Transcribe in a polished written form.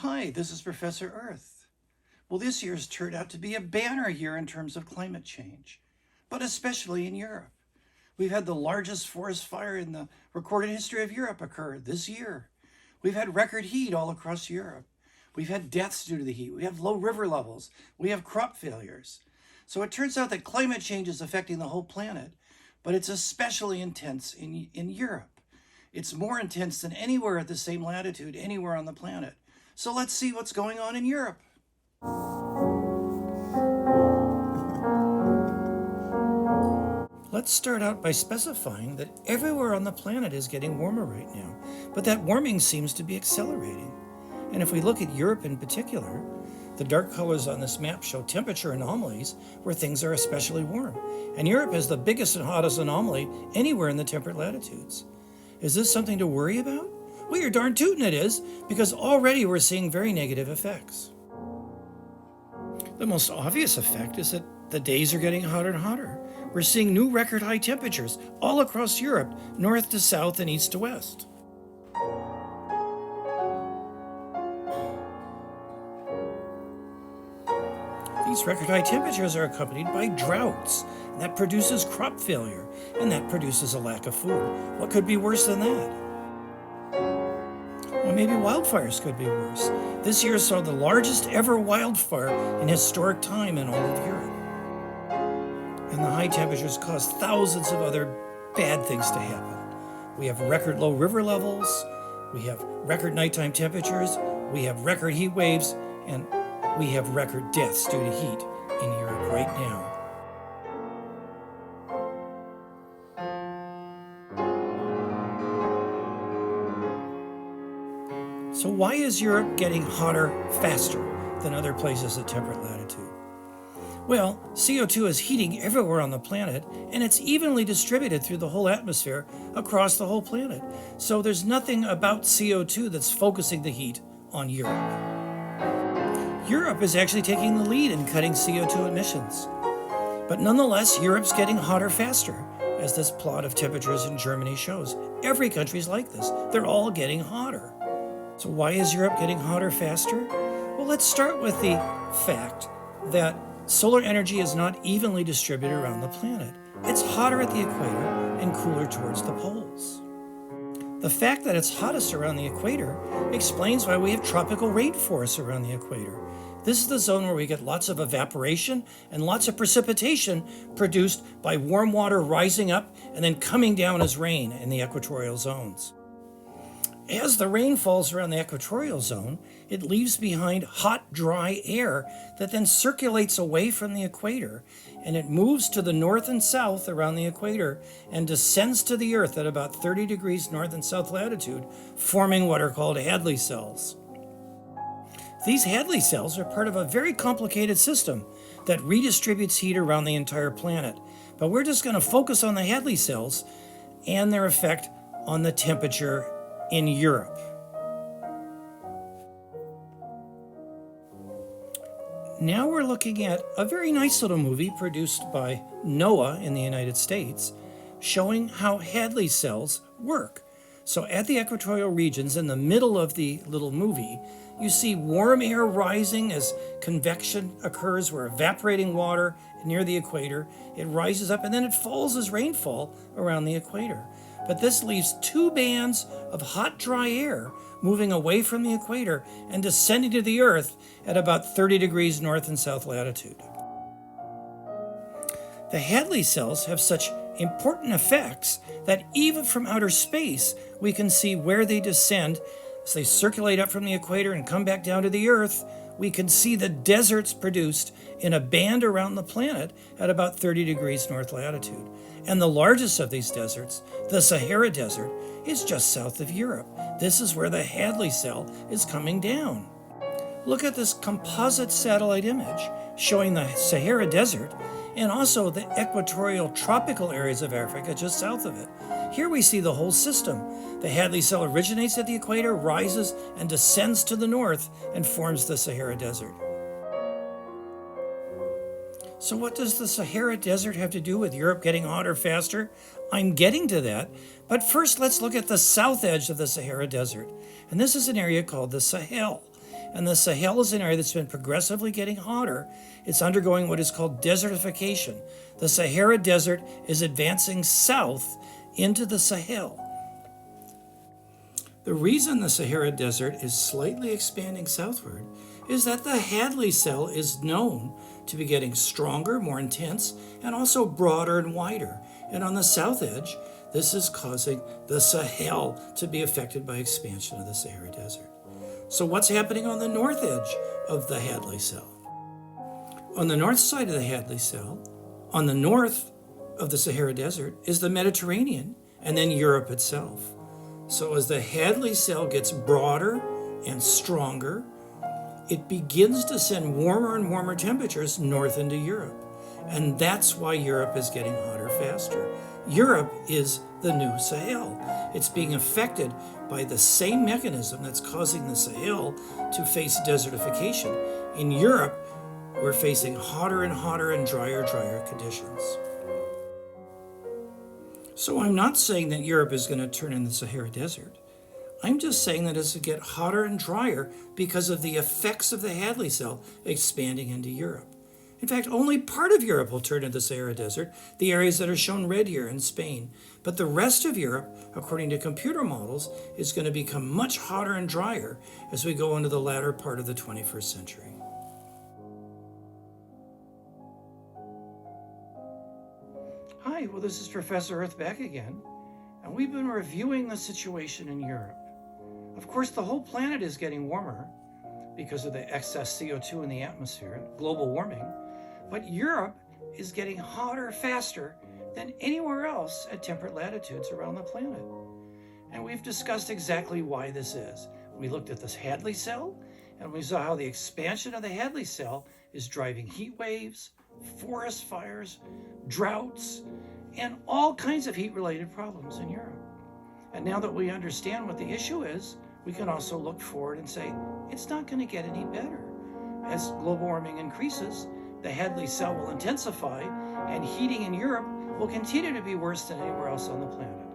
Hi, this is Professor Earth. Well, this year's turned out to be a banner year in terms of climate change, but especially in Europe. We've had the largest forest fire in the recorded history of Europe occur this year. We've had record heat all across Europe. We've had deaths due to the heat. We have low river levels. We have crop failures. So it turns out that climate change is affecting the whole planet, but it's especially intense in Europe. It's more intense than anywhere at the same latitude, anywhere on the planet. So let's see what's going on in Europe. Let's start out by specifying that everywhere on the planet is getting warmer right now, but that warming seems to be accelerating. And if we look at Europe in particular, the dark colors on this map show temperature anomalies where things are especially warm. And Europe has the biggest and hottest anomaly anywhere in the temperate latitudes. Is this something to worry about? Well, you're darn tootin' it is, because already we're seeing very negative effects. The most obvious effect is that the days are getting hotter and hotter. We're seeing new record high temperatures all across Europe, north to south and east to west. These record high temperatures are accompanied by droughts, and that produces crop failure, and that produces a lack of food. What could be worse than that? Well, maybe wildfires could be worse. This year saw the largest ever wildfire in historic time in all of Europe. And the high temperatures caused thousands of other bad things to happen. We have record low river levels, we have record nighttime temperatures, we have record heat waves, and we have record deaths due to heat in Europe right now. So why is Europe getting hotter faster than other places at temperate latitude? Well, CO2 is heating everywhere on the planet, and it's evenly distributed through the whole atmosphere across the whole planet. So there's nothing about CO2 that's focusing the heat on Europe. Europe is actually taking the lead in cutting CO2 emissions. But nonetheless, Europe's getting hotter faster, as this plot of temperatures in Germany shows. Every country's like this. They're all getting hotter. So why is Europe getting hotter faster? Well, let's start with the fact that solar energy is not evenly distributed around the planet. It's hotter at the equator and cooler towards the poles. The fact that it's hottest around the equator explains why we have tropical rainforests around the equator. This is the zone where we get lots of evaporation and lots of precipitation produced by warm water rising up and then coming down as rain in the equatorial zones. As the rain falls around the equatorial zone, it leaves behind hot, dry air that then circulates away from the equator, and it moves to the north and south around the equator and descends to the Earth at about 30 degrees north and south latitude, forming what are called Hadley cells. These Hadley cells are part of a very complicated system that redistributes heat around the entire planet. But we're just going to focus on the Hadley cells and their effect on the temperature in Europe. Now we're looking at a very nice little movie produced by NOAA in the United States, showing how Hadley cells work. So at the equatorial regions, in the middle of the little movie, you see warm air rising as convection occurs. We're evaporating water near the equator. It rises up and then it falls as rainfall around the equator. But this leaves two bands of hot, dry air moving away from the equator and descending to the Earth at about 30 degrees north and south latitude. The Hadley cells have such important effects that even from outer space, we can see where they descend. As they circulate up from the equator and come back down to the Earth, we can see the deserts produced in a band around the planet at about 30 degrees north latitude. And the largest of these deserts, the Sahara Desert, is just south of Europe. This is where the Hadley cell is coming down. Look at this composite satellite image showing the Sahara Desert and also the equatorial tropical areas of Africa just south of it. Here we see the whole system. The Hadley cell originates at the equator, rises, and descends to the north and forms the Sahara Desert. So what does the Sahara Desert have to do with Europe getting hotter faster? I'm getting to that, but first let's look at the south edge of the Sahara Desert. And this is an area called the Sahel. And the Sahel is an area that's been progressively getting hotter. It's undergoing what is called desertification. The Sahara Desert is advancing south into the Sahel. The reason the Sahara Desert is slightly expanding southward is that the Hadley cell is known to be getting stronger, more intense, and also broader and wider. And on the south edge, this is causing the Sahel to be affected by expansion of the Sahara Desert. So what's happening on the north edge of the Hadley cell? On the north side of the Hadley cell, on the north of the Sahara Desert, is the Mediterranean and then Europe itself. So as the Hadley cell gets broader and stronger, it begins to send warmer and warmer temperatures north into Europe. And that's why Europe is getting hotter faster. Europe is the new Sahel. It's being affected by the same mechanism that's causing the Sahel to face desertification. In Europe, we're facing hotter and hotter and drier conditions. So I'm not saying that Europe is going to turn into the Sahara Desert. I'm just saying that it's going to get hotter and drier because of the effects of the Hadley cell expanding into Europe. In fact, only part of Europe will turn into the Sahara Desert, the areas that are shown red here in Spain. But the rest of Europe, according to computer models, is going to become much hotter and drier as we go into the latter part of the 21st century. Hi, well, this is Professor Earth back again, and we've been reviewing the situation in Europe. Of course, the whole planet is getting warmer because of the excess CO2 in the atmosphere, global warming, but Europe is getting hotter faster than anywhere else at temperate latitudes around the planet. And we've discussed exactly why this is. We looked at this Hadley cell, and we saw how the expansion of the Hadley cell is driving heat waves, forest fires, droughts, and all kinds of heat-related problems in Europe. And now that we understand what the issue is, we can also look forward and say, it's not going to get any better. As global warming increases, the Hadley cell will intensify, and heating in Europe will continue to be worse than anywhere else on the planet.